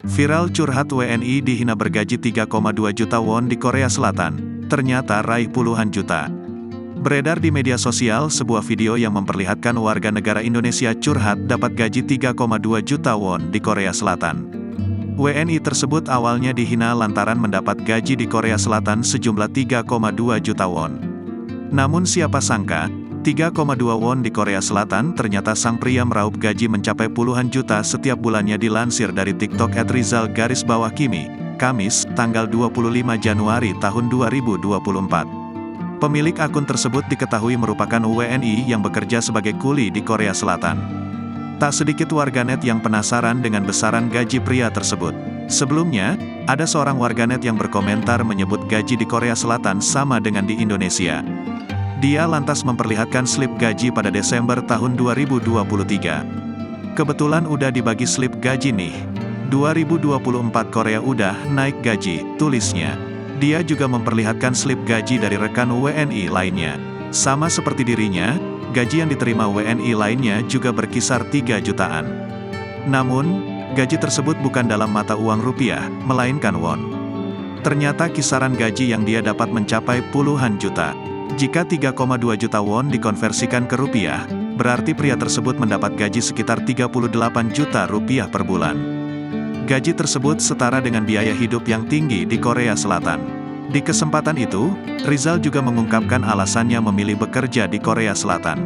Viral curhat WNI dihina bergaji 3,2 juta won di Korea Selatan, ternyata raih puluhan juta. Beredar di media sosial sebuah video yang memperlihatkan warga negara Indonesia curhat dapat gaji 3,2 juta won di Korea Selatan. WNI tersebut awalnya dihina lantaran mendapat gaji di Korea Selatan sejumlah 3,2 juta won. Namun siapa sangka, 3,2 won di Korea Selatan ternyata sang pria meraup gaji mencapai puluhan juta setiap bulannya dilansir dari TikTok @rizal_kimi, Kamis, tanggal 25 Januari tahun 2024. Pemilik akun tersebut diketahui merupakan WNI yang bekerja sebagai kuli di Korea Selatan. Tak sedikit warganet yang penasaran dengan besaran gaji pria tersebut. Sebelumnya, ada seorang warganet yang berkomentar menyebut gaji di Korea Selatan sama dengan di Indonesia. Dia lantas memperlihatkan slip gaji pada Desember tahun 2023. Kebetulan udah dibagi slip gaji nih. 2024 Korea udah naik gaji, tulisnya. Dia juga memperlihatkan slip gaji dari rekan WNI lainnya. Sama seperti dirinya, gaji yang diterima WNI lainnya juga berkisar 3 jutaan. Namun, gaji tersebut bukan dalam mata uang rupiah, melainkan won. Ternyata kisaran gaji yang dia dapat mencapai puluhan juta. Jika 3,2 juta won dikonversikan ke rupiah, berarti pria tersebut mendapat gaji sekitar 38 juta rupiah per bulan. Gaji tersebut setara dengan biaya hidup yang tinggi di Korea Selatan. Di kesempatan itu, Rizal juga mengungkapkan alasannya memilih bekerja di Korea Selatan.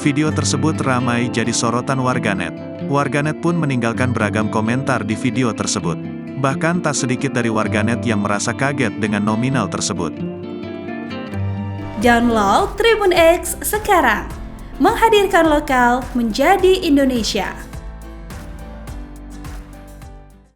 Video tersebut ramai jadi sorotan warganet. Warganet pun meninggalkan beragam komentar di video tersebut. Bahkan tak sedikit dari warganet yang merasa kaget dengan nominal tersebut. Download Tribun X sekarang, menghadirkan lokal menjadi Indonesia.